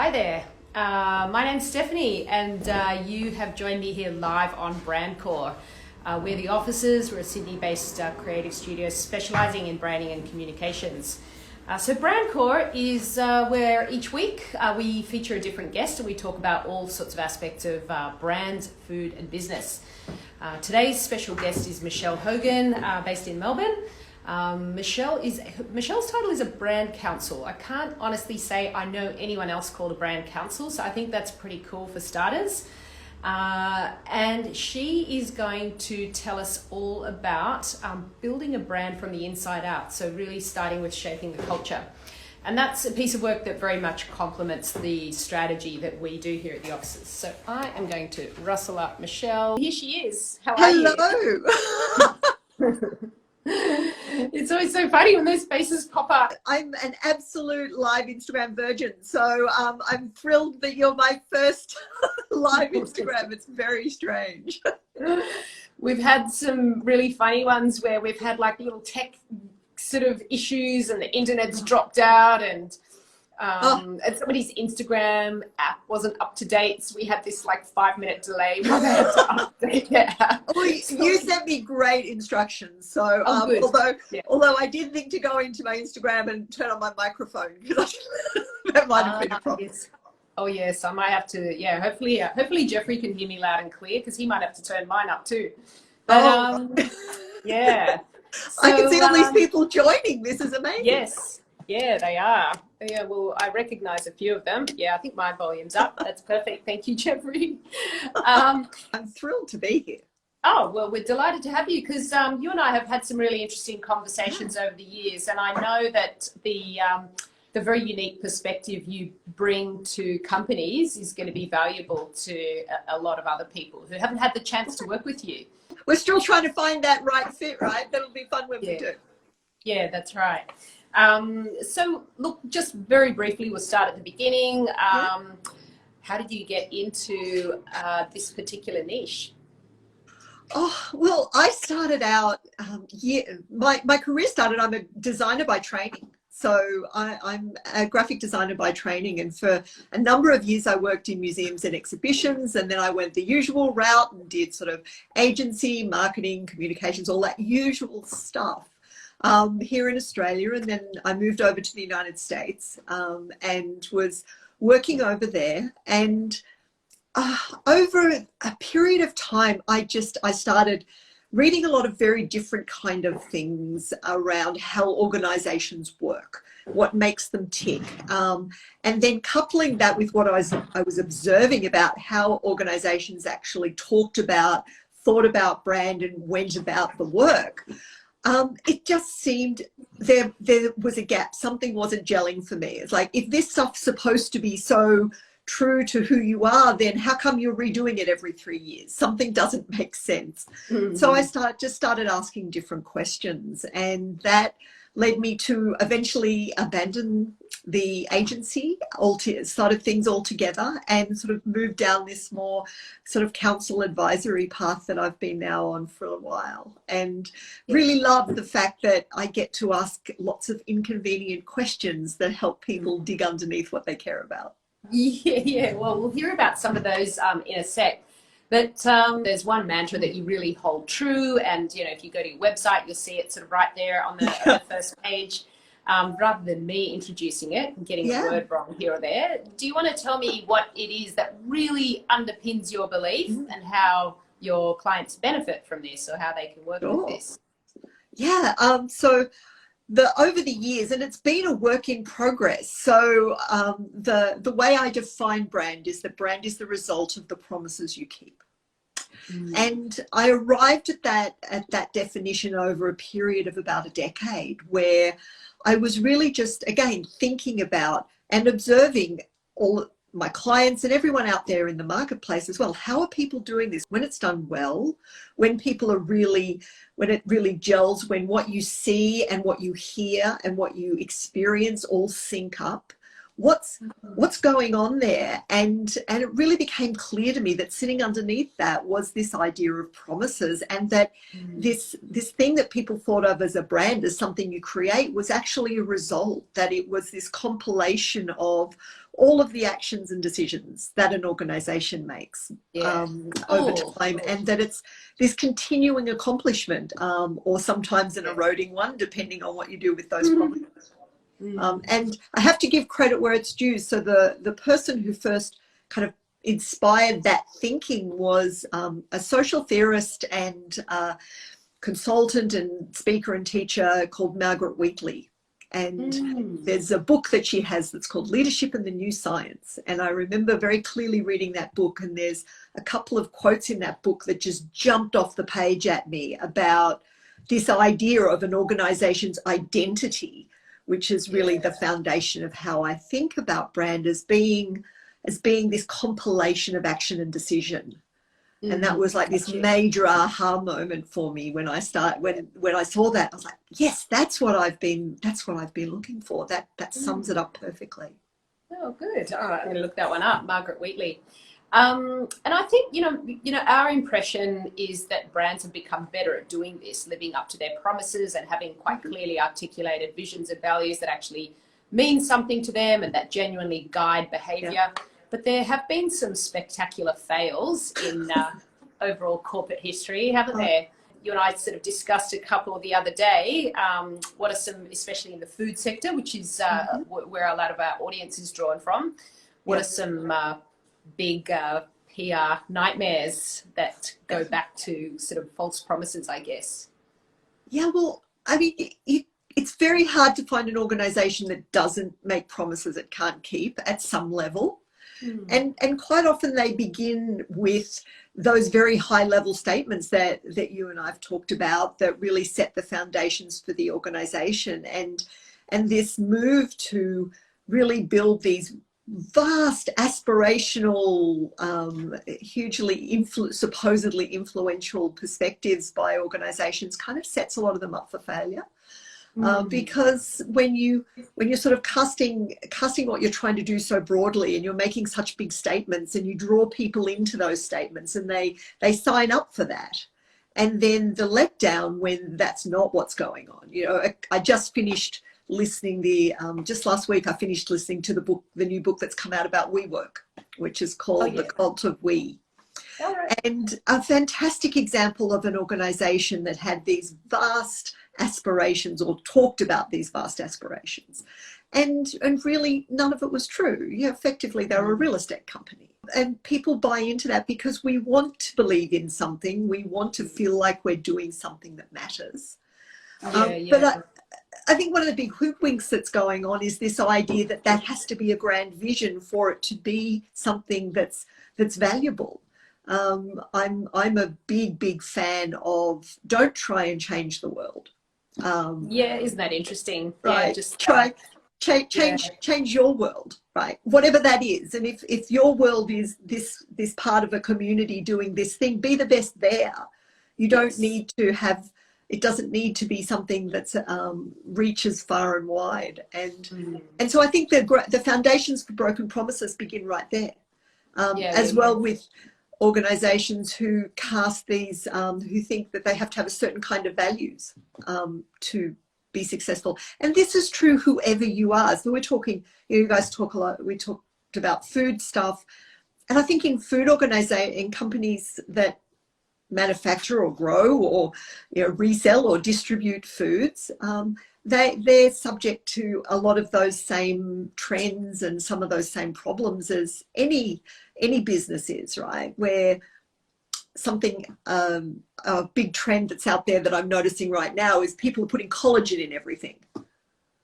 Hi there. My name's Stephanie, and you have joined me here live on BRANDCORE. We're the officers. We're a Sydney-based creative studio specialising in branding and communications. So BRANDCORE is where each week we feature a different guest and we talk about all sorts of aspects of brand, food and business. Today's special guest is Michel Hogan, based in Melbourne. Michel's title is a brand counsel. I can't honestly say I know anyone else called a brand counsel, so I think that's pretty cool for starters. And she is going to tell us all about building a brand from the inside out. So really starting with shaping the culture. And that's a piece of work that very much complements the strategy that we do here at the offices. So I am going to rustle up Michel. Here she is. How are you? Hello. It's always so funny when those faces pop up. I'm an absolute live Instagram virgin, so I'm thrilled that you're my first live Instagram. It's very strange. We've had some really funny ones where we've had like little tech sort of issues and the internet's dropped out and somebody's Instagram app wasn't up to date, so we had this like 5-minute delay while they had to update their app. Well, you sent me great instructions, so although I did think to go into my Instagram and turn on my microphone because that might have been a problem. Yes. Oh yes, I might have to. Yeah, hopefully Jeffrey can hear me loud and clear because he might have to turn mine up too. But yeah. So, I can see all these people joining. This is amazing. Yes. Yeah, they are. Yeah, well, I recognize a few of them. Yeah, I think my volume's up. That's perfect. Thank you, Jeffrey. I'm thrilled to be here. Oh, well, we're delighted to have you because you and I have had some really interesting conversations over the years, and I know that the very unique perspective you bring to companies is going to be valuable to a lot of other people who haven't had the chance to work with you. We're still trying to find that right fit, right? That'll be fun when we do. Yeah, that's right. So look, just very briefly, we'll start at the beginning. How did you get into this particular niche? Oh, well, I started out, my career started, I'm a designer by training. So I'm a graphic designer by training, and for a number of years I worked in museums and exhibitions, and then I went the usual route and did sort of agency, marketing, communications, all that usual stuff here in Australia. And then I moved over to the United States and was working over there. And over a period of time, I started reading a lot of very different kind of things around how organizations work, what makes them tick, and then coupling that with what I was observing about how organizations actually thought about brand and went about the work. It just seemed there was a gap. Something wasn't gelling for me. It's like, if this stuff's supposed to be so true to who you are, then how come you're redoing it every 3 years? Something doesn't make sense. Mm-hmm. So I started asking different questions, and that led me to eventually abandon the agency, started things all together, and sort of moved down this more sort of counsel advisory path that I've been now on for a while, and really love the fact that I get to ask lots of inconvenient questions that help people dig underneath what they care about. Yeah. Well, we'll hear about some of those in a sec. But there's one mantra that you really hold true, and if you go to your website, you'll see it sort of right there on the first page. Rather than me introducing it and getting the word wrong here or there, do you want to tell me what it is that really underpins your belief and how your clients benefit from this, or how they can work with this? Yeah. So over the years, and it's been a work in progress. So the way I define brand is that brand is the result of the promises you keep. And I arrived at that definition over a period of about a decade, where I was really just, again, thinking about and observing all my clients and everyone out there in the marketplace as well. How are people doing this? When it's done well, when it really gels, when what you see and what you hear and what you experience all sync up, what's going on there? And it really became clear to me that sitting underneath that was this idea of promises, and that this thing that people thought of as a brand, as something you create, was actually a result, that it was this compilation of all of the actions and decisions that an organization makes over time, and that it's this continuing accomplishment, or sometimes an eroding one, depending on what you do with those promises. And I have to give credit where it's due. So the person who first kind of inspired that thinking was a social theorist and consultant and speaker and teacher called Margaret Wheatley. And there's a book that she has that's called Leadership and the New Science. And I remember very clearly reading that book, and there's a couple of quotes in that book that just jumped off the page at me about this idea of an organization's identity, which is really the foundation of how I think about brand, as being this compilation of action and decision. And that was like this major aha moment for me when I saw that. I was like, yes, that's what I've been looking for. That sums it up perfectly. Oh, good. All right, I'm going to look that one up, Margaret Wheatley. And I think, you know, our impression is that brands have become better at doing this, living up to their promises and having quite clearly articulated visions and values that actually mean something to them and that genuinely guide behavior. Yeah. But there have been some spectacular fails in overall corporate history, haven't there? You and I sort of discussed a couple the other day. What are some, especially in the food sector, which is where a lot of our audience is drawn from, what are some big PR nightmares that go back to sort of false promises, I guess? Yeah, well, I mean, it's very hard to find an organization that doesn't make promises it can't keep at some level. And quite often they begin with those very high level statements that you and I've talked about that really set the foundations for the organization, and this move to really build these vast aspirational, hugely supposedly influential perspectives by organizations kind of sets a lot of them up for failure. Because when you're sort of casting what you're trying to do so broadly, and you're making such big statements, and you draw people into those statements, and they sign up for that, and then the letdown when that's not what's going on. You know, I just finished listening just last week I finished listening to the new book that's come out about WeWork, which is called The Cult of We. Right. And a fantastic example of an organization that had these vast aspirations, or talked about these vast aspirations, and really none of it was true. Yeah, effectively they were a real estate company, and people buy into that because we want to believe in something. We want to feel like we're doing something that matters. But I think one of the big hoodwinks that's going on is this idea that has to be a grand vision for it to be something that's valuable. I'm a big fan of don't try and change the world. Isn't that interesting? Right. Yeah, just change your world, right? Whatever that is. And if your world is this part of a community doing this thing, be the best there. You don't need to have, it doesn't need to be something that's reaches far and wide. And so I think the foundations for broken promises begin right there. Well with organizations who cast these, who think that they have to have a certain kind of values to be successful. And this is true whoever you are. So we're talking, you guys talk a lot, we talked about food stuff. And I think in food in companies that manufacture or grow or resell or distribute foods, they're subject to a lot of those same trends and some of those same problems as any business is, right? Where something, a big trend that's out there that I'm noticing right now is people are putting collagen in everything.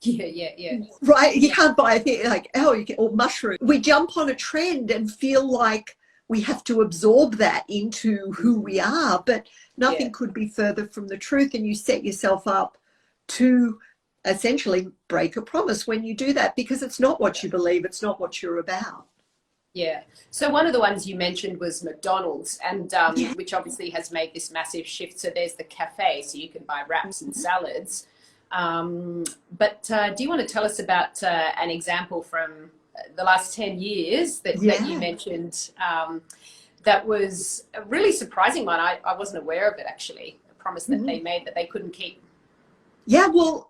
Yeah. Right? You can't buy a thing like, or mushroom. We jump on a trend and feel like we have to absorb that into who we are, but nothing could be further from the truth. And you set yourself up to essentially break a promise when you do that, because it's not what you believe, it's not what you're about. Yeah. So one of the ones you mentioned was McDonald's, and which obviously has made this massive shift. So there's the cafe, so you can buy wraps and salads. But do you want to tell us about an example from the last 10 years that you mentioned. That was a really surprising one. I wasn't aware of it, actually, a promise that they made that they couldn't keep. Yeah, well,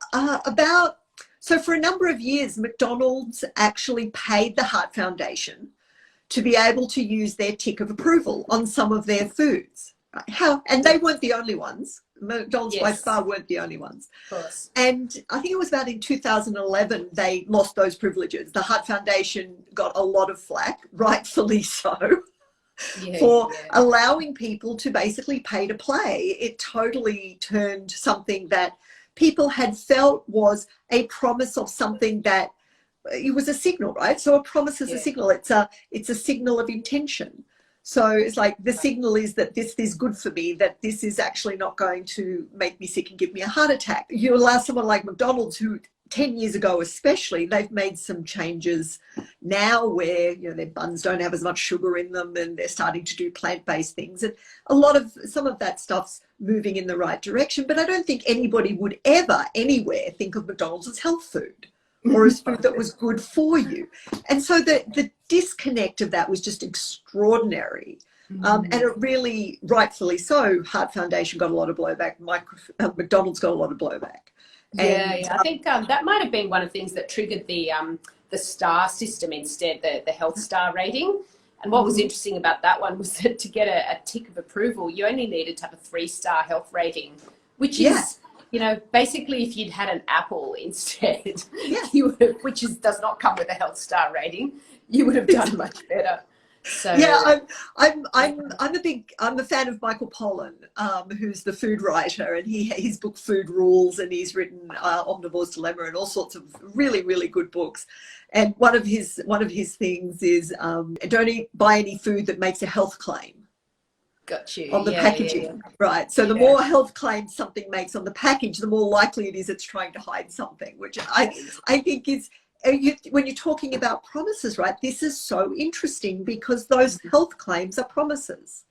so for a number of years, McDonald's actually paid the Heart Foundation to be able to use their tick of approval on some of their foods. Right? And they weren't the only ones. McDonald's by far weren't the only ones. Of course. And I think it was about in 2011, they lost those privileges. The Heart Foundation got a lot of flack, rightfully so. For allowing people to basically pay to play. It totally turned something that people had felt was a promise of something that it was a signal, right? So a promise is a signal. It's a signal of intention. So it's like the signal is that this is good for me, that this is actually not going to make me sick and give me a heart attack. You allow someone like McDonald's, who 10 years ago especially, they've made some changes now where, their buns don't have as much sugar in them, and they're starting to do plant-based things, and some of that stuff's moving in the right direction. But I don't think anybody would ever anywhere think of McDonald's as health food or as food that was good for you. And so the disconnect of that was just extraordinary. And it really, rightfully so, Heart Foundation got a lot of blowback, McDonald's got a lot of blowback. I think that might have been one of the things that triggered the star system instead, the health star rating. And what was interesting about that one was that to get a tick of approval, you only needed to have a 3-star health rating, which is, basically if you'd had an apple instead, which does not come with a health star rating, you would have done much better. So I'm a fan of Michael Pollan, who's the food writer, and his book Food Rules, and he's written Omnivore's Dilemma and all sorts of really, really good books. And one of his things is don't buy any food that makes a health claim. Got you. On the packaging, right? So the more health claims something makes on the package, the more likely it is it's trying to hide something, which I think is. When you're talking about promises, right, this is so interesting because those health claims are promises.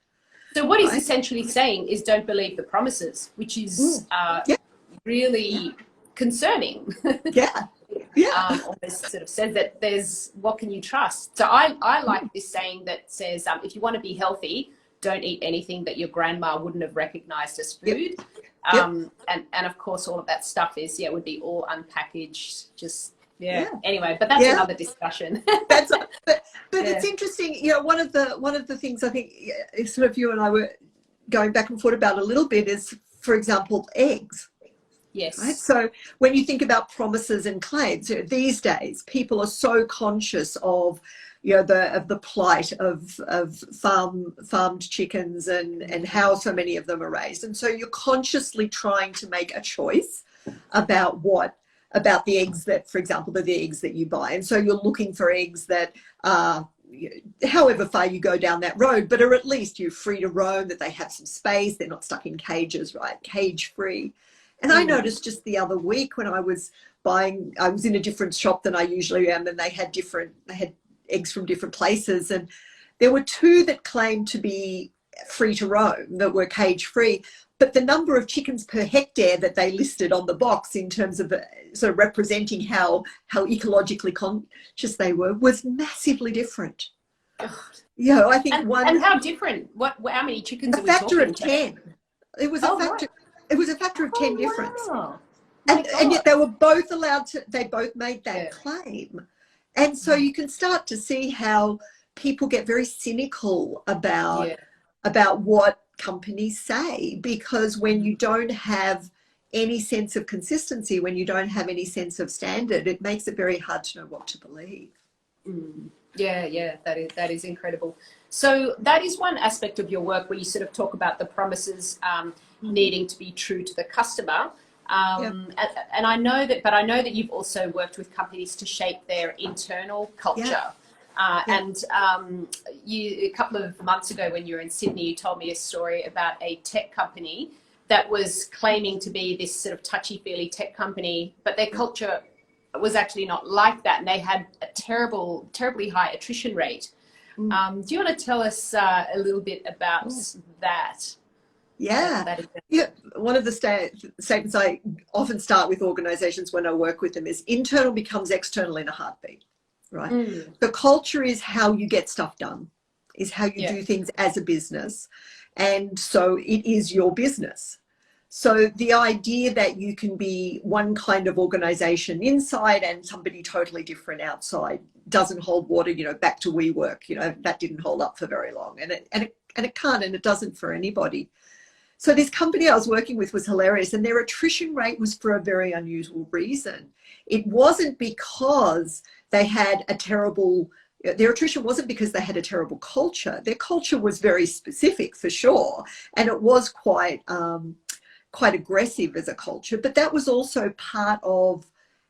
So what he's essentially saying is don't believe the promises, which is really concerning. Almost sort of says that there's, what can you trust? So I like this saying that says, if you want to be healthy, don't eat anything that your grandma wouldn't have recognized as food. And of course, all of that stuff would be all unpackaged, just anyway, but that's another discussion. But it's interesting, one of the things I think sort of you and I were going back and forth about a little bit is, for example, eggs. Yes. Right? So when you think about promises and claims, these days people are so conscious of the plight of farmed chickens and how so many of them are raised, and so you're consciously trying to make a choice about the eggs that, for example, the eggs that you buy. And so you're looking for eggs that are, however far you go down that road, but are at least you're free to roam, that they have some space, they're not stuck in cages, right? Cage free. And I noticed just the other week when I was in a different shop than I usually am, and they had eggs from different places. And there were 2 that claimed to be free to roam, that were cage free. But the number of chickens per hectare that they listed on the box in terms of sort of representing how ecologically conscious they were was massively different. I think and how different? How many chickens? A factor of 10. It was a factor. Right. It was a factor of 10 difference. Wow. And yet they were both allowed to. They both made that claim, and so you can start to see how people get very cynical about what companies say, because when you don't have any sense of consistency, when you don't have any sense of standard, it makes it very hard to know what to believe. That is incredible. So that is one aspect of your work where you sort of talk about the promises needing to be true to the customer. And I know that you've also worked with companies to shape their internal culture. And a couple of months ago when you were in Sydney, you told me a story about a tech company that was claiming to be this sort of touchy-feely tech company, but their culture was actually not like that, and they had a terribly high attrition rate. Do you want to tell us a little bit about that? One of the statements I often start with organizations when I work with them is internal becomes external in a heartbeat. right? Mm. The culture is how you get stuff done, is how you Yeah. do things as a business. And so it is your business. So the idea that you can be one kind of organization inside and somebody totally different outside doesn't hold water. You know, back to WeWork, you know, that didn't hold up for very long, and it can't, and it doesn't for anybody. So this company I was working with was hilarious, and their attrition rate was for a very unusual reason. It wasn't because they had a terrible, their attrition wasn't because they had a terrible culture. Their culture was very specific for sure, and it was quite aggressive as a culture, but that was also part of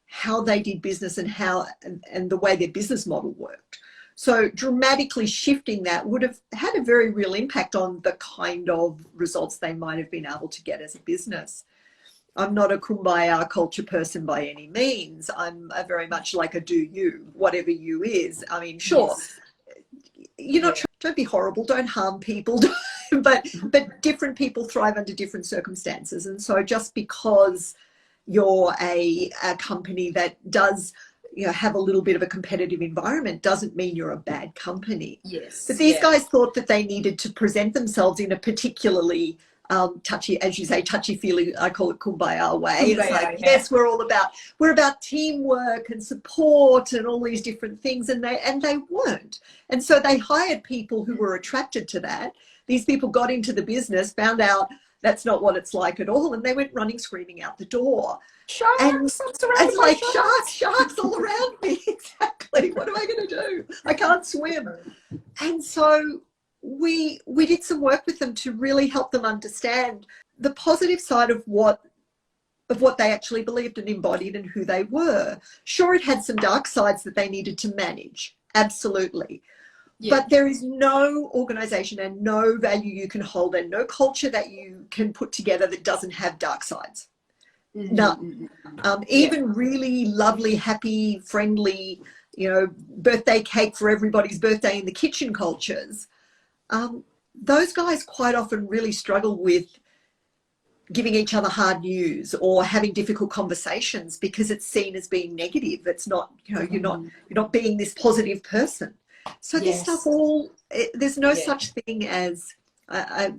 how they did business and how and the way their business model worked. So dramatically shifting that would have had a very real impact on the kind of results they might have been able to get as a business. I'm not a kumbaya culture person by any means. I'm a very much like a do you, whatever you is. I mean, sure, Yes. you're not, don't be horrible, don't harm people, but different people thrive under different circumstances. And so just because you're a company that does, you know, have a little bit of a competitive environment doesn't mean you're a bad company. Yes. But these guys thought that they needed to present themselves in a particularly touchy, as you say, touchy-feely, I call it kumbaya way. It's like, yes, we're about teamwork and support and all these different things, and they weren't. And so they hired people who were attracted to that. These people got into the business, found out that's not what it's like at all, and they went running screaming out the door. Sharks, and it's like sharks. sharks all around me. Exactly. What am I going to do? I can't swim. And so we did some work with them to really help them understand the positive side of what they actually believed and embodied and who they were. Sure, it had some dark sides that they needed to manage. Absolutely. Yeah. But there is no organization and no value you can hold and no culture that you can put together that doesn't have dark sides. Mm-hmm. None. Even really lovely, happy, friendly, you know, birthday cake for everybody's birthday in the kitchen cultures. Those guys quite often really struggle with giving each other hard news or having difficult conversations because it's seen as being negative. It's not, you know, you're not being this positive person. So this stuff there's no such thing as, I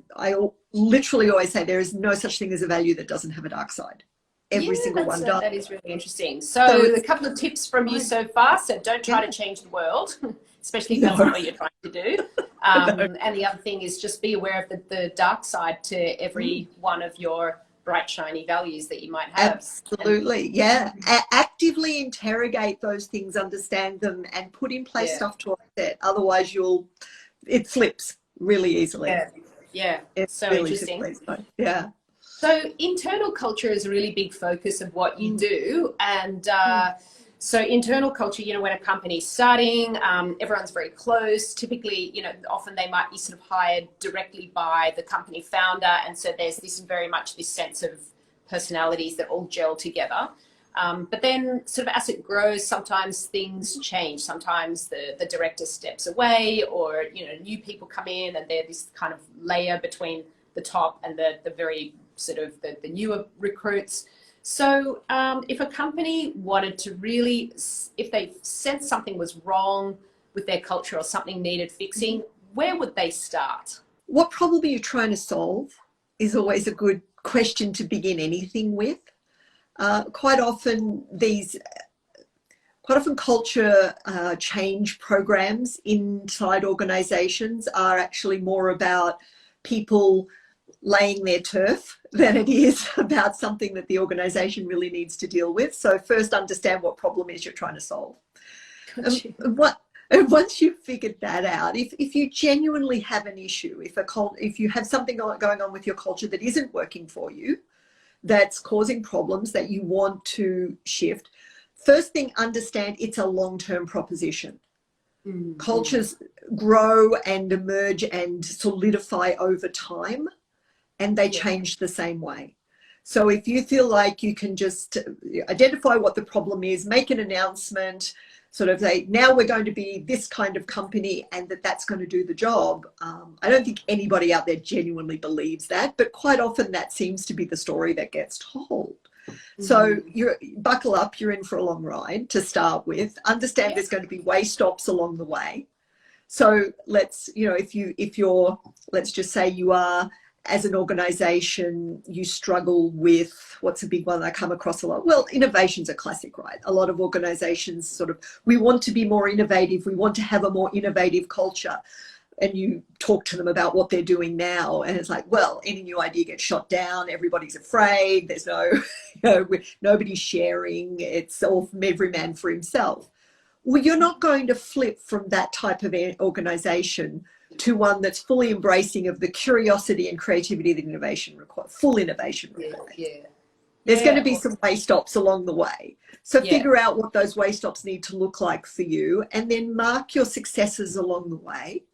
literally always say there is no such thing as a value that doesn't have a dark side. Every single one does. That is really interesting. So a couple of tips from you so far. So don't try to change the world, especially if that's not what you're trying to do. And the other thing is just be aware of the dark side to every one of your bright, shiny values that you might have. Absolutely, actively interrogate those things, understand them, and put in place stuff to offset. Otherwise, it flips really easily. It's so really interesting. So internal culture is a really big focus of what you do. And so internal culture, you know, when a company's starting, everyone's very close. Typically, you know, often they might be sort of hired directly by the company founder. And so there's very much this sense of personalities that all gel together. But then sort of as it grows, sometimes things change. Sometimes the director steps away, or, you know, new people come in and they're this kind of layer between the top and the very sort of the newer recruits. So if a company wanted to really, if they sensed something was wrong with their culture or something needed fixing, where would they start? What problem are you trying to solve is always a good question to begin anything with. Quite often culture change programs inside organizations are actually more about people laying their turf than it is about something that the organization really needs to deal with. So first understand what problem is you're trying to solve. And once you've figured that out, if you genuinely have an issue, if you have something going on with your culture that isn't working for you, that's causing problems that you want to shift, first thing, understand it's a long-term proposition. Mm-hmm. Cultures grow and emerge and solidify over time, and they change the same way. So if you feel like you can just identify what the problem is, make an announcement, sort of say, now we're going to be this kind of company and that's going to do the job. I don't think anybody out there genuinely believes that, but quite often that seems to be the story that gets told. So you're buckle up, you're in for a long ride to start with. Understand there's going to be way stops along the way. So let's, if you're, let's just say you are, as an organization, you struggle with, what's a big one I come across a lot? Well, innovation's a classic, right? A lot of organizations sort of, we want to be more innovative. We want to have a more innovative culture. And you talk to them about what they're doing now. And it's like, well, any new idea gets shot down. Everybody's afraid. There's no, nobody's sharing. It's all from every man for himself. Well, you're not going to flip from that type of organization to one that's fully embracing of the curiosity and creativity that innovation requires, full innovation requires. There's going to be some way stops along the way. So figure out what those way stops need to look like for you, and then mark your successes along the way.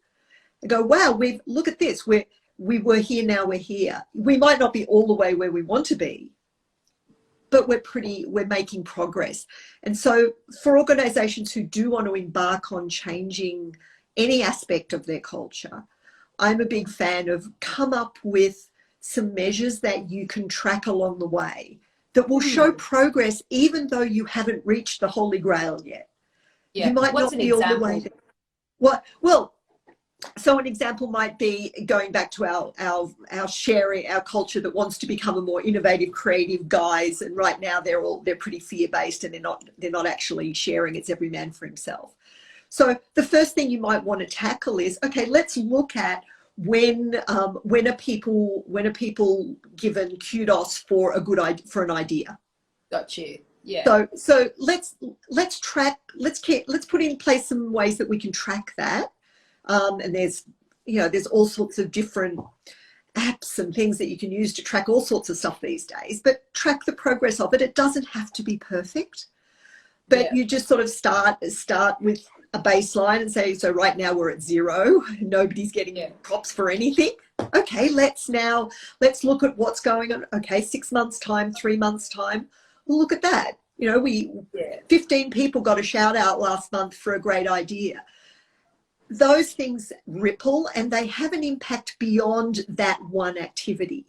And go, wow, look at this. We were here, now we're here. We might not be all the way where we want to be, but we're making progress. And so for organizations who do want to embark on changing any aspect of their culture, I'm a big fan of come up with some measures that you can track along the way that will show progress, even though you haven't reached the Holy Grail yet. You might not be all the way there. Well, so an example might be going back to our sharing, our culture that wants to become a more innovative, creative guys. And right now they're pretty fear-based, and they're not actually sharing. It's every man for himself. So the first thing you might want to tackle is, okay, let's look at when are people given kudos for for an idea. Got you. Yeah. So let's put in place some ways that we can track that. And there's all sorts of different apps and things that you can use to track all sorts of stuff these days, but track the progress of it. It doesn't have to be perfect, but you just sort of start with a baseline and say, so right now we're at 0. Nobody's getting props for anything. Okay, let's look at what's going on. Okay, 6 months time, 3 months time. Well, look at that. 15 people got a shout out last month for a great idea. Those things ripple, and they have an impact beyond that one activity.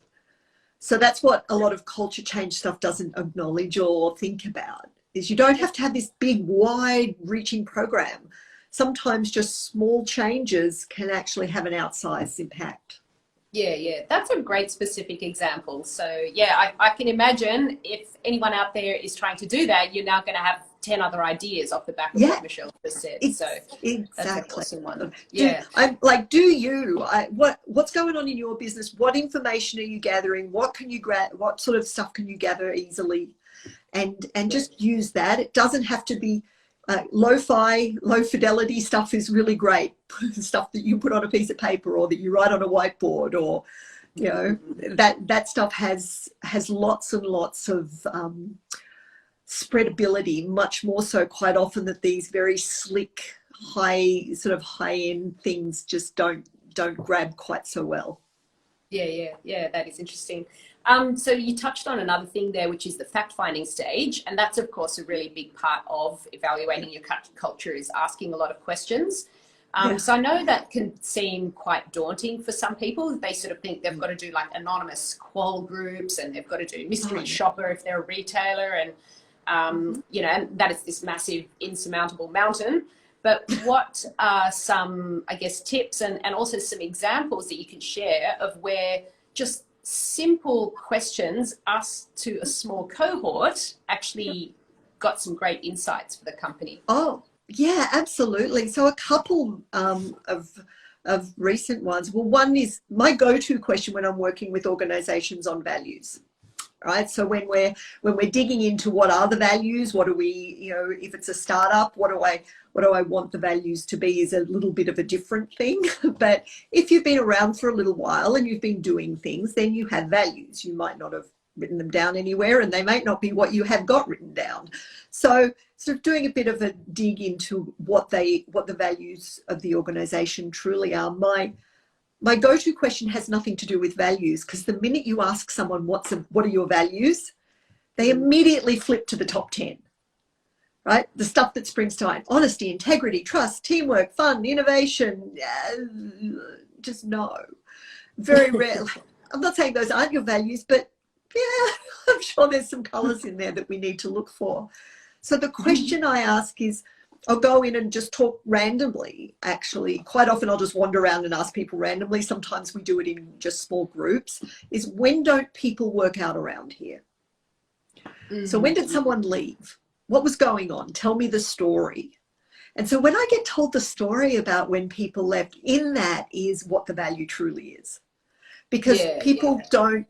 So that's what a lot of culture change stuff doesn't acknowledge or think about, is you don't have to have this big, wide-reaching program. Sometimes just small changes can actually have an outsized impact. Yeah, that's a great specific example. So I can imagine if anyone out there is trying to do that, you're now going to have 10 other ideas off the back of what Michelle just said. So exactly. That's an awesome one. What's going on in your business? What information are you gathering? What sort of stuff can you gather easily? And just use that. It doesn't have to be low fidelity stuff is really great. Stuff that you put on a piece of paper or that you write on a whiteboard, or that stuff has lots and lots of spreadability, much more so quite often that these very slick, high-end things just don't grab quite so well. Yeah, that is interesting. So you touched on another thing there, which is the fact-finding stage. And that's, of course, a really big part of evaluating your culture, is asking a lot of questions. So I know that can seem quite daunting for some people. They sort of think they've got to do like anonymous qual groups, and they've got to do mystery shopper if they're a retailer. And, and that is this massive insurmountable mountain. But what are some, I guess, tips and also some examples that you can share of where just simple questions asked to a small cohort actually got some great insights for the company? Oh, yeah, absolutely. So a couple of recent ones. Well, one is my go-to question when I'm working with organizations on values. Right. So when we're digging into what are the values, what do we, if it's a startup, what do I want the values to be, is a little bit of a different thing. But if you've been around for a little while and you've been doing things, then you have values. You might not have written them down anywhere, and they might not be what you have got written down. So sort of doing a bit of a dig into what the values of the organization truly are. My go-to question has nothing to do with values, because the minute you ask someone what are your values, they immediately flip to the top 10, right? The stuff that springs to mind: honesty, integrity, trust, teamwork, fun, innovation. Just no. Very rarely. I'm not saying those aren't your values, but yeah, I'm sure there's some colors in there that we need to look for. So the question I ask is, I'll go in and just talk randomly, actually. Quite often I'll just wander around and ask people randomly. Sometimes we do it in just small groups, is when don't people work out around here? So when did someone leave? What was going on? Tell me the story. And so when I get told the story about when people left, in that is what the value truly is. Because people don't,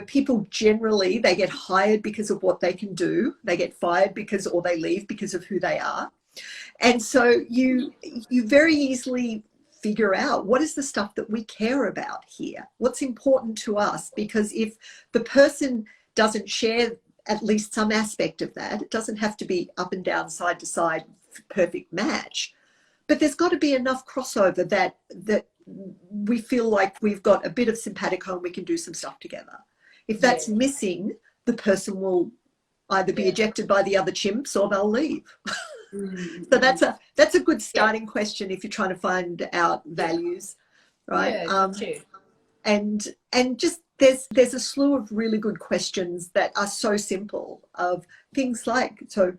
people generally, they get hired because of what they can do. They get fired because, or they leave because of who they are. And so you very easily figure out what is the stuff that we care about here? What's important to us? Because if the person doesn't share at least some aspect of that, it doesn't have to be up and down, side to side, perfect match, but there's got to be enough crossover that we feel like we've got a bit of simpatico and we can do some stuff together. If that's missing, the person will either be ejected by the other chimps or they'll leave. So that's a good starting question if you're trying to find out values, right? And just there's a slew of really good questions that are so simple, of things like, so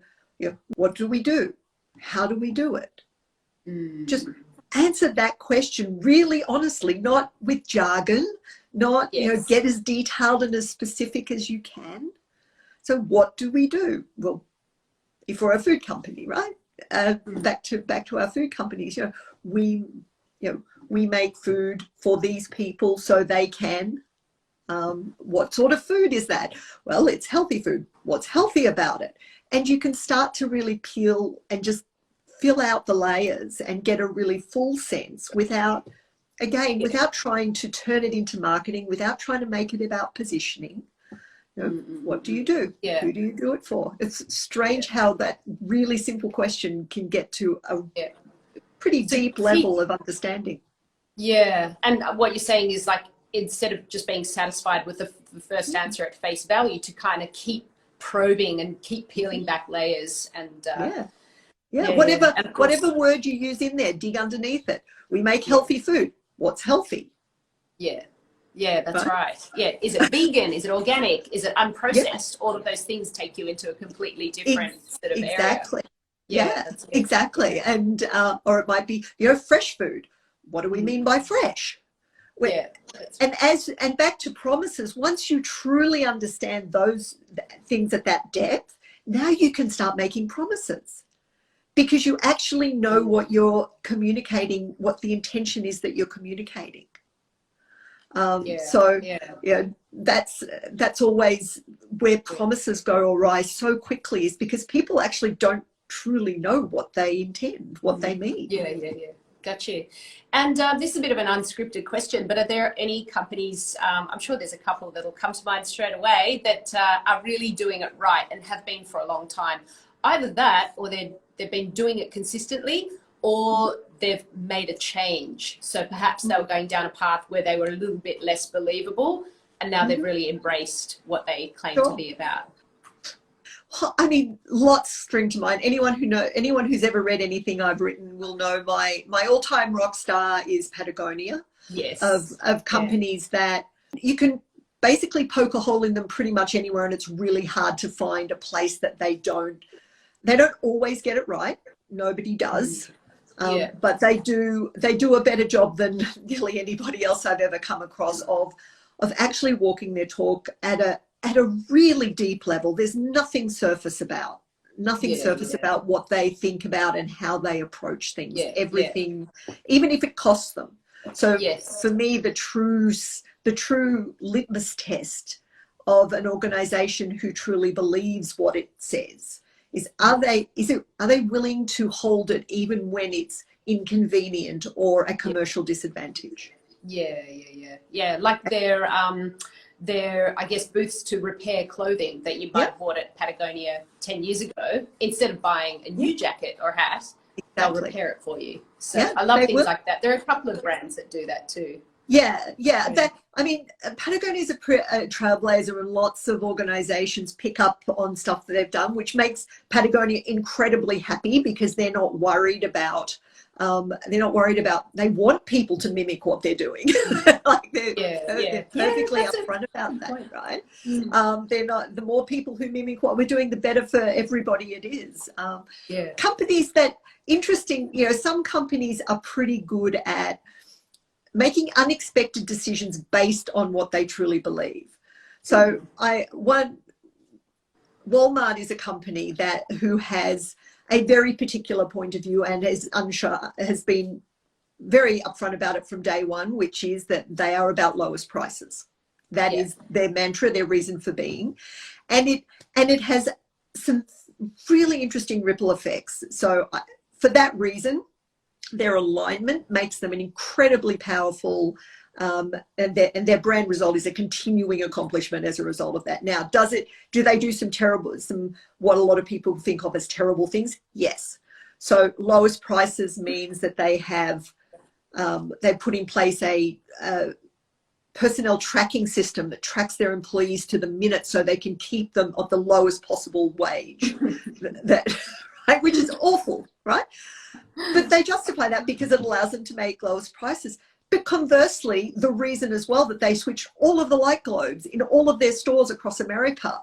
what do we do? How do we do it? Just answer that question really honestly, not with jargon, not get as detailed and as specific as you can. So what do we do? Well, if we're a food company, right? Back to our food companies, we make food for these people so they can. What sort of food is that? Well, it's healthy food. What's healthy about it? And you can start to really peel and just fill out the layers and get a really full sense without trying to turn it into marketing, without trying to make it about positioning. What do you do? Who do you do it for? It's strange how that really simple question can get to a pretty deep level of understanding. Yeah. And what you're saying is, like, instead of just being satisfied with the first answer at face value, to kind of keep probing and keep peeling back layers and whatever word you use in there, dig underneath it. We make healthy food. What's healthy? That's right. Is it vegan? Is it organic? Is it unprocessed? All of those things take you into a completely different sort of area. Exactly. And or it might be fresh food. What do we mean by fresh? And back to promises, once you truly understand those things at that depth, now you can start making promises, because you actually know what you're communicating, what the intention is that you're communicating. That's always where promises go awry so quickly, is because people actually don't truly know what they intend, what they mean. Got you. And this is a bit of an unscripted question, but are there any companies, I'm sure there's a couple that'll come to mind straight away, that are really doing it right and have been for a long time? Either that, or they've been doing it consistently, or they've made a change. So perhaps they were going down a path where they were a little bit less believable, and now they've really embraced what they claim to be about. Well, I mean, lots spring to mind. Anyone who's ever read anything I've written will know my all-time rock star is Patagonia. Yes. Of companies that you can basically poke a hole in them pretty much anywhere, and it's really hard to find a place that they don't always get it right. Nobody does. But they do a better job than nearly anybody else I've ever come across of actually walking their talk at a really deep level. There's nothing surface about what they think about and how they approach things. Everything, even if it costs them. So for me, the true litmus test of an organization who truly believes what it says is, are they willing to hold it even when it's inconvenient or a commercial disadvantage? Like their I guess booths to repair clothing that you might have bought at Patagonia 10 years ago. Instead of buying a new jacket or hat, they'll repair it for you. So I love things like that. There are a couple of brands that do that too. Patagonia is a trailblazer, and lots of organizations pick up on stuff that they've done, which makes Patagonia incredibly happy, because they're not worried about They're not worried about, they want people to mimic what they're doing. Like they're perfectly upfront about that, right? They're not, the more people who mimic what we're doing, the better for everybody it is. Companies that, interesting, you know, some companies are pretty good at making unexpected decisions based on what they truly believe. So Walmart is a company who has a very particular point of view and has been very upfront about it from day one, which is that they are about lowest prices. That is their mantra, their reason for being. And it has some really interesting ripple effects. So for that reason, their alignment makes them an incredibly powerful, and their brand result is a continuing accomplishment as a result of that. Now, do they do what a lot of people think of as terrible things? Yes. So lowest prices means that they put in place a personnel tracking system that tracks their employees to the minute so they can keep them at the lowest possible wage, right? Which is awful, right? But they justify that because it allows them to make lowest prices. But conversely, the reason as well that they switched all of the light globes in all of their stores across America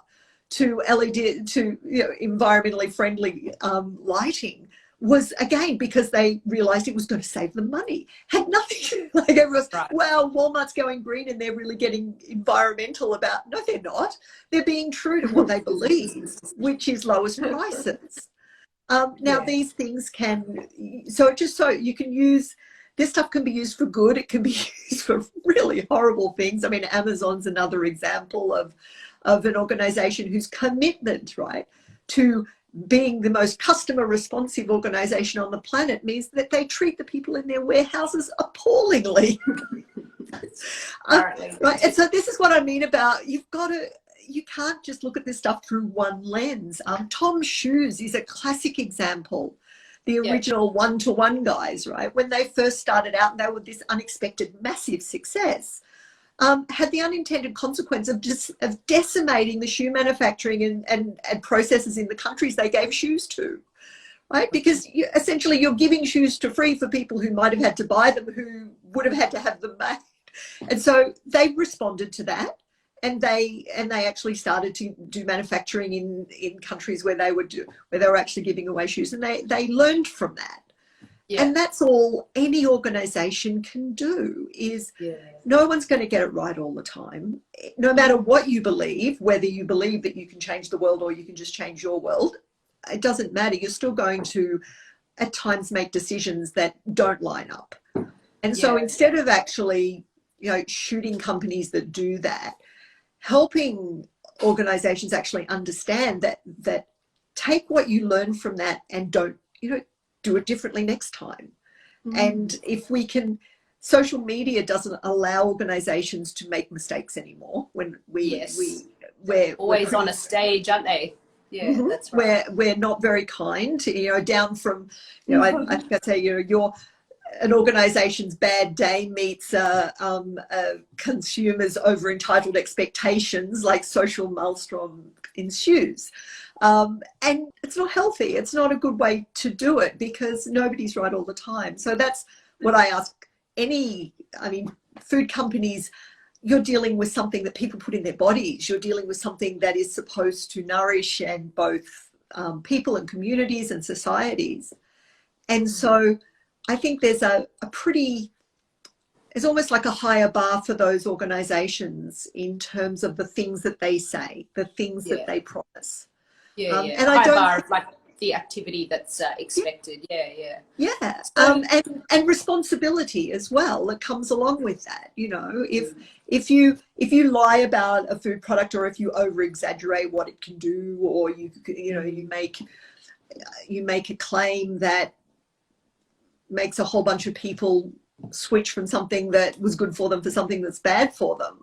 to LED, to environmentally friendly lighting, was again because they realized it was going to save them money. Had nothing, like everyone's, well, Walmart's going green and they're really getting environmental about, no, they're not. They're being true to what they believe, which is lowest prices. Now these things you can use, this stuff can be used for good. It can be used for really horrible things. I mean, Amazon's another example of an organization whose commitment, right, to being the most customer responsive organization on the planet means that they treat the people in their warehouses appallingly. Right. And so this is what I mean about, you can't just look at this stuff through one lens. Tom's Shoes is a classic example. The original one-to-one guys, right? When they first started out and they were this unexpected massive success, had the unintended consequence of decimating the shoe manufacturing and processes in the countries they gave shoes to, right? Because essentially you're giving shoes for free for people who might have had to buy them, who would have had to have them made. And so they responded to that. And they actually started to do manufacturing in countries where they were actually giving away shoes, and they learned from that. And that's all any organization can do. Is no one's going to get it right all the time. No matter what you believe, whether you believe that you can change the world or you can just change your world, it doesn't matter. You're still going to at times make decisions that don't line up. And so instead of actually shooting companies that do that, helping organizations actually understand that take what you learn from that and don't do it differently next time. And if we can, social media doesn't allow organizations to make mistakes anymore. When we're always on a stage, aren't they? That's right. We're not very kind, down from I think I say you're an organization's bad day meets consumers over entitled expectations, like social maelstrom ensues. And it's not healthy. It's not a good way to do it because nobody's right all the time. So that's what I ask food companies. You're dealing with something that people put in their bodies. You're dealing with something that is supposed to nourish and both people and communities and societies. And so I think there's it's almost like a higher bar for those organizations in terms of the things that they say, the things that they promise. And high bar of like the activity that's expected. And responsibility as well that comes along with that. If you lie about a food product, or if you over exaggerate what it can do, or you make a claim that makes a whole bunch of people switch from something that was good for them for something that's bad for them,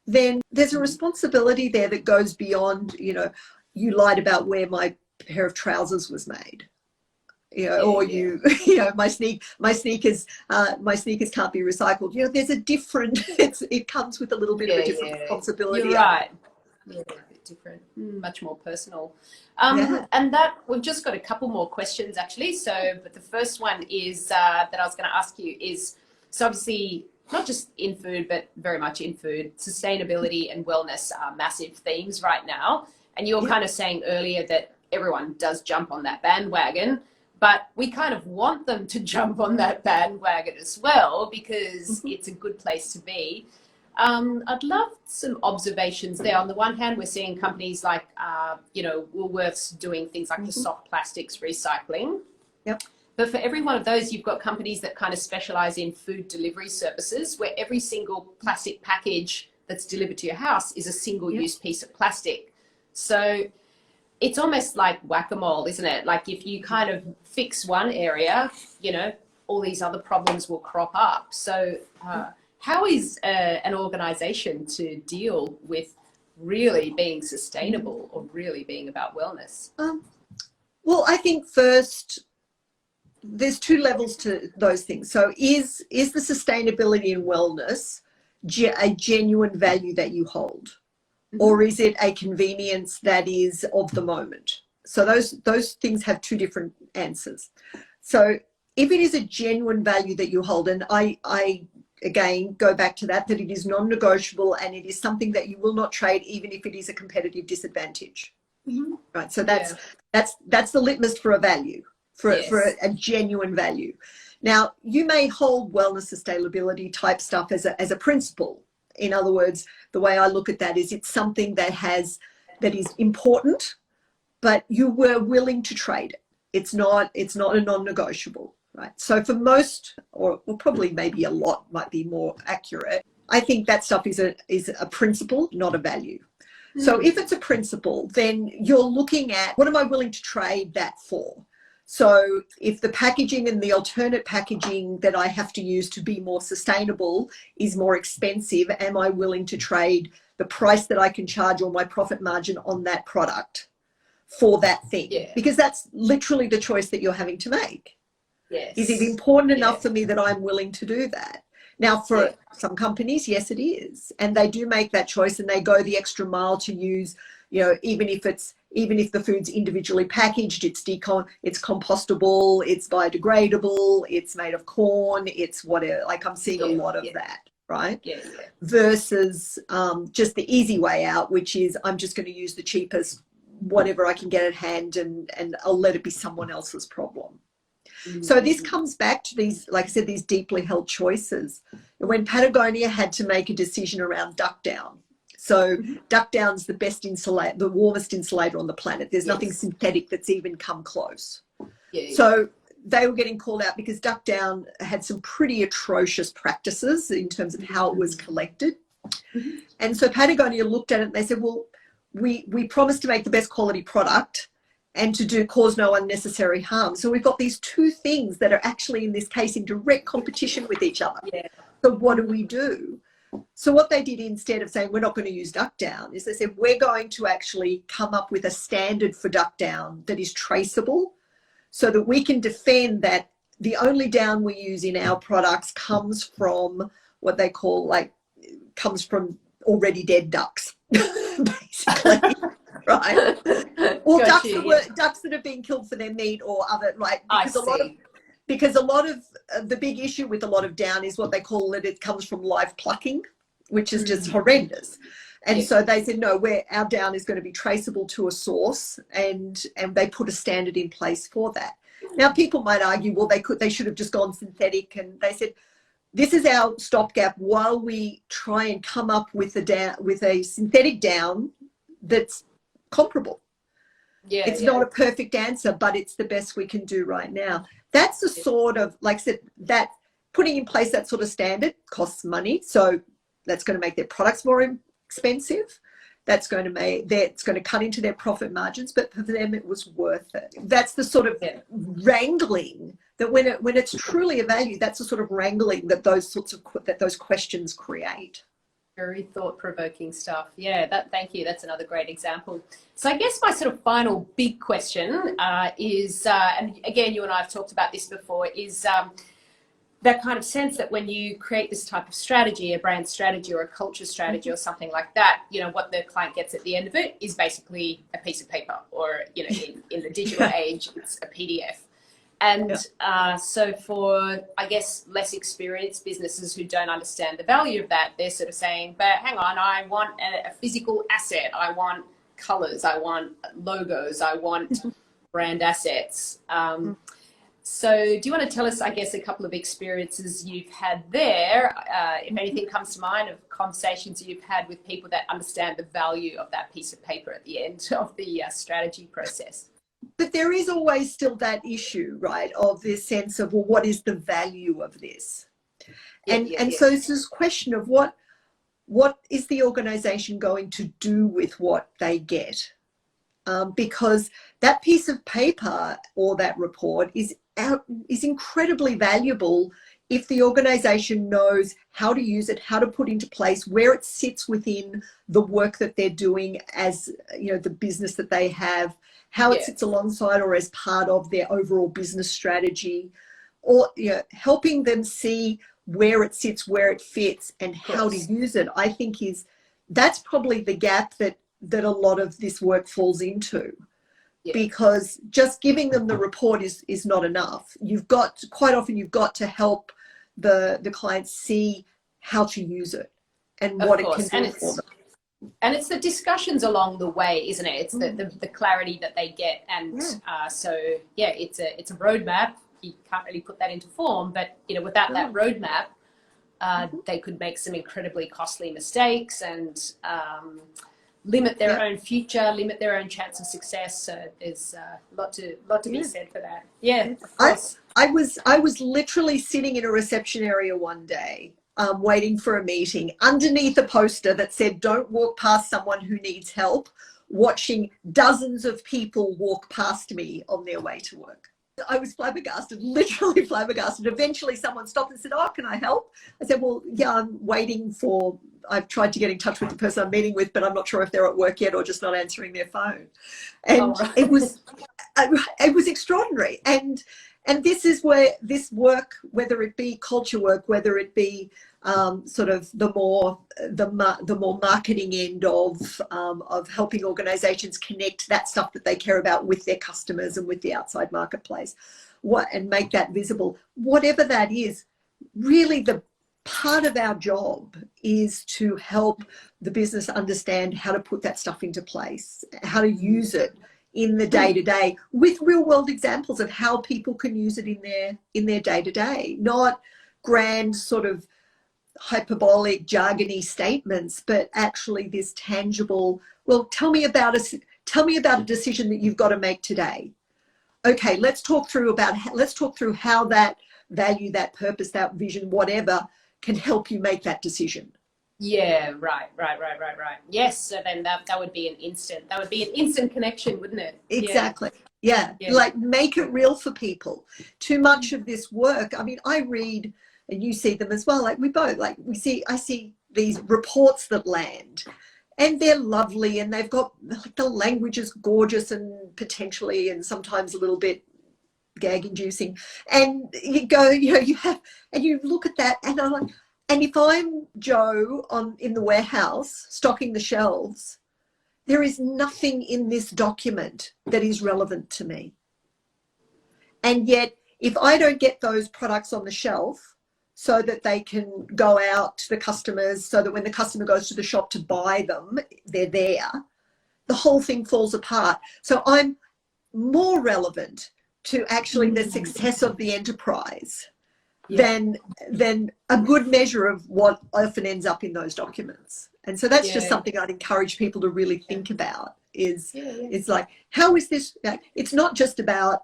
then there's a responsibility there that goes beyond, you lied about where my pair of trousers was made, my sneakers can't be recycled. There's a different, it comes with a little bit of a different responsibility. You're right. different, much more personal. Yeah. And that we've just got a couple more questions actually. So, but the first one is that I was going to ask you is, so obviously not just in food, but very much in food, sustainability and wellness are massive themes right now. And you were kind of saying earlier that everyone does jump on that bandwagon, but we kind of want them to jump on that bandwagon as well because it's a good place to be. I'd love some observations there. On the one hand, we're seeing companies like, Woolworths doing things like the soft plastics recycling. Yep. But for every one of those, you've got companies that kind of specialize in food delivery services where every single plastic package that's delivered to your house is a single-use piece of plastic. So it's almost like whack-a-mole, isn't it? Like if you kind of fix one area, all these other problems will crop up. So how is an organization to deal with really being sustainable or really being about wellness? Well, I think first, there's two levels to those things. So is the sustainability and wellness a genuine value that you hold? Or is it a convenience that is of the moment? So those things have two different answers. So if it is a genuine value that you hold, and I again go back to that it is non-negotiable and it is something that you will not trade even if it is a competitive disadvantage. Right. So that's the litmus for a value, for a genuine value. Now, you may hold wellness, sustainability type stuff as a principle. In other words, the way I look at that is it's something that is important, but you were willing to trade it. It's not a non-negotiable, right? So for most, or probably maybe a lot might be more accurate, I think that stuff is a principle, not a value. So if it's a principle, then you're looking at what am I willing to trade that for? So if the packaging and the alternate packaging that I have to use to be more sustainable is more expensive, am I willing to trade the price that I can charge or my profit margin on that product for that thing? Yeah. Because that's literally the choice that you're having to make. Yes. Is it important enough for me that I'm willing to do that? Now, for some companies, yes, it is. And they do make that choice and they go the extra mile to use, even if the food's individually packaged, it's compostable, it's biodegradable, it's made of corn, it's whatever. Like I'm seeing a lot of that, right? Yeah. Versus just the easy way out, which is I'm just going to use the cheapest whatever I can get at hand and I'll let it be someone else's problem. So this comes back to these, like I said, these deeply held choices. When Patagonia had to make a decision around duck down. So duck down's the best insulator, the warmest insulator on the planet. There's nothing synthetic that's even come close. So they were getting called out because duck down had some pretty atrocious practices in terms of how it was collected. And so Patagonia looked at it and they said, well, we promised to make the best quality product and to cause no unnecessary harm. So we've got these two things that are actually in this case in direct competition with each other. So what do we do? So what they did instead of saying we're not going to use duck down is they said we're going to actually come up with a standard for duck down that is traceable so that we can defend that the only down we use in our products comes from what they call comes from already dead ducks, basically. Right. Or ducks that have been killed for their meat or other, right? Because a lot of the big issue with a lot of down is what they call it comes from live plucking, which is just horrendous. And so they said, no, our down is going to be traceable to a source, and they put a standard in place for that. Now, people might argue, well, they should have just gone synthetic, and they said, this is our stopgap while we try and come up with a synthetic down that's comparable. It's not a perfect answer, but it's the best we can do right now. That's the sort of, like I said, that putting in place that sort of standard costs money. So that's going to make their products more expensive. That's going to cut into their profit margins, but for them it was worth it. That's the sort of wrangling that when it's truly a value, that's the sort of wrangling that those questions create. Very thought-provoking stuff. Thank you. That's another great example. So I guess my sort of final big question is, and again, you and I have talked about this before, is that kind of sense that when you create this type of strategy, a brand strategy or a culture strategy or something like that, you know, what the client gets at the end of it is basically a piece of paper, or, you know, in the digital age, it's a PDF. And so for, I guess, less experienced businesses who don't understand the value of that, they're sort of saying, but hang on, I want a physical asset. I want colors. I want logos. I want brand assets. So do you want to tell us, I guess, a couple of experiences you've had there, if anything comes to mind, of conversations you've had with people that understand the value of that piece of paper at the end of the strategy process? But there is always still that issue, right, of this sense of, well, what is the value of this? And so it's this question of what is the organization going to do with what they get? Because that piece of paper or that report is incredibly valuable if the organization knows how to use it, how to put into place, where it sits within the work that they're doing, as you know, the business that they have, how it sits alongside or as part of their overall business strategy, or, you know, helping them see where it sits, where it fits, and how to use it. I think that's probably the gap that a lot of this work falls into. Because just giving them the report is not enough. Quite often you've got to help the clients see how to use it and what it can do for them. And it's the discussions along the way, isn't it? It's the clarity that they get. And so, it's a roadmap. You can't really put that into form, but, you know, without that roadmap, they could make some incredibly costly mistakes and limit their own future, limit their own chance of success. So there's a lot to be said for that. Yeah, of course. I was literally sitting in a reception area one day, waiting for a meeting, underneath a poster that said, "Don't walk past someone who needs help," watching dozens of people walk past me on their way to work. I was flabbergasted, literally flabbergasted. Eventually someone stopped and said, "Oh, can I help?" I said, "Well, yeah, I've tried to get in touch with the person I'm meeting with, but I'm not sure if they're at work yet or just not answering their phone." And it was extraordinary. And this is where this work, whether it be culture work, whether it be sort of the more marketing end of helping organizations connect that stuff that they care about with their customers and with the outside marketplace, and make that visible, whatever that is, really the part of our job is to help the business understand how to put that stuff into place, how to use it in the day-to-day, with real world examples of how people can use it in their day-to-day, not grand sort of hyperbolic jargony statements, but actually this tangible, well, tell me about a decision that you've got to make today. Okay, let's talk through how that value, that purpose, that vision, whatever, can help you make that decision. Yeah, right. Yes, so then that would be an instant connection, wouldn't it? Exactly. Yeah. Like, make it real for people. Too much of this work, I mean, I read, and you see them as well, like we both, like I see these reports that land, and they're lovely, and they've got, like, the language is gorgeous and potentially and sometimes a little bit gag inducing, and you go, you know, you look at that, and I'm like, and if I'm Joe in the warehouse stocking the shelves, there is nothing in this document that is relevant to me. And yet, if I don't get those products on the shelf so that they can go out to the customers, so that when the customer goes to the shop to buy them, they're there, the whole thing falls apart. So I'm more relevant to actually the success of the enterprise than a good measure of what often ends up in those documents. And so that's just something I'd encourage people to really think about is like, how is this, it's not just about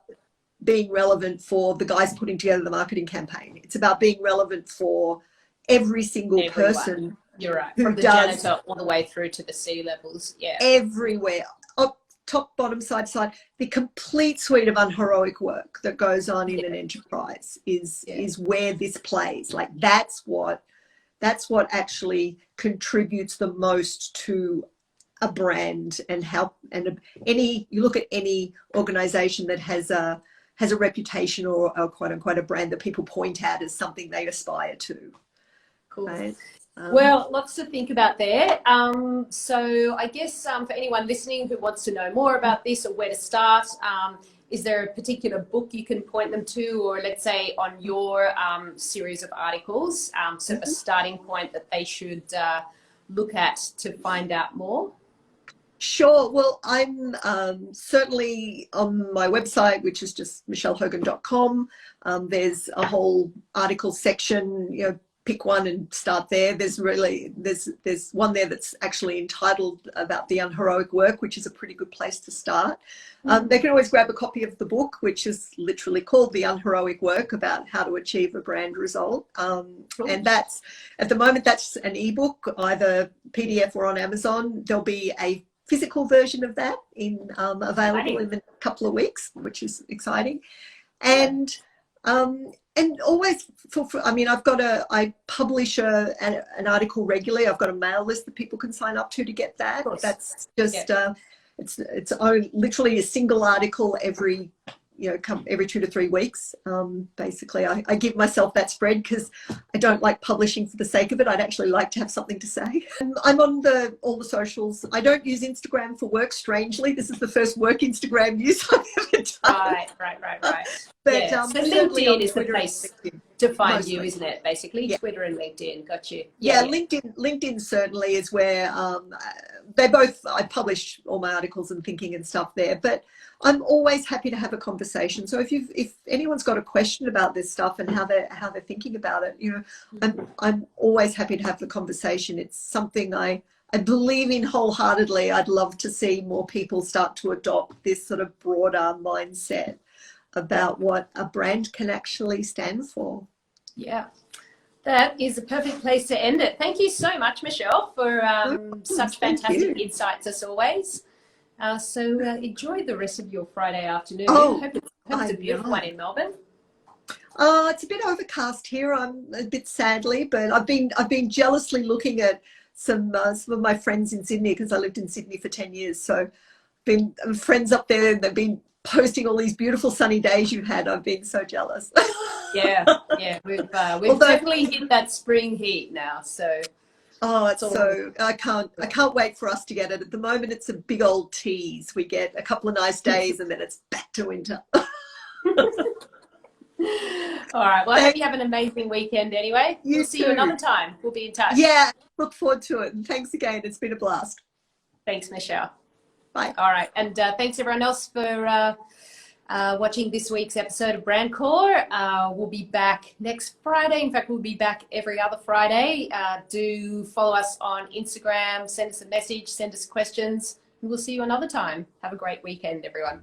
being relevant for the guys putting together the marketing campaign. It's about being relevant for every single person. You're right. From the janitor all the way through to the C levels. Yeah. Everywhere. Top, bottom, side to side, the complete suite of unheroic work that goes on in an enterprise is where this plays. Like, that's what actually contributes the most to a brand, and how, and you look at any organization that has a has a reputation or quote unquote a brand that people point at as something they aspire to. Cool. Right? Well, lots to think about there. So I guess for anyone listening who wants to know more about this or where to start, is there a particular book you can point them to, or let's say on your series of articles, so a starting point that they should look at to find out more? Sure. Well, I'm certainly on my website, which is just michelhogan.com. There's a whole article section, you know, pick one and start there. There's one there that's actually entitled about the unheroic work, which is a pretty good place to start. They can always grab a copy of the book, which is literally called The Unheroic Work, about how to achieve a brand result. And that's, at the moment, that's an ebook, either PDF or on Amazon. There'll be a physical version of that available in a couple of weeks, which is exciting. And always I mean, I publish an article regularly. I've got a mail list that people can sign up to get that. That's just it's literally a single article every 2 to 3 weeks. Basically, I give myself that spread because I don't like publishing for the sake of it. I'd actually like to have something to say. I'm on all the socials. I don't use Instagram for work, strangely. This is the first work Instagram use I've ever done. Right. But so LinkedIn is the place to find you, isn't it? Basically, Twitter and LinkedIn. Got you. Yeah. LinkedIn certainly is where I publish all my articles and thinking and stuff there. But I'm always happy to have a conversation. So if anyone's got a question about this stuff and how they're thinking about it, you know, I'm always happy to have the conversation. It's something I believe in wholeheartedly. I'd love to see more people start to adopt this sort of broader mindset about what a brand can actually stand for. Yeah, that is a perfect place to end it. Thank you so much, Michelle, for such fantastic insights as always. So enjoy the rest of your Friday afternoon. Hope it's a beautiful one in Melbourne. It's a bit overcast here. I'm a bit sadly, but I've been jealously looking at some of my friends in Sydney, because I lived in Sydney for 10 years. So been friends up there, and they've been posting all these beautiful sunny days you've had. I've been so jealous. Yeah, we've definitely hit that spring heat now. So I can't wait for us to get it. At the moment, it's a big old tease. We get a couple of nice days, and then it's back to winter. All right. Well, I hope you have an amazing weekend anyway. We'll see you another time. We'll be in touch. Yeah, look forward to it. And thanks again. It's been a blast. Thanks, Michelle. Bye. All right. And thanks everyone else for watching this week's episode of BRANDCORE. We'll be back next Friday. In fact, we'll be back every other Friday. Do follow us on Instagram, send us a message, send us questions, and we'll see you another time. Have a great weekend, everyone.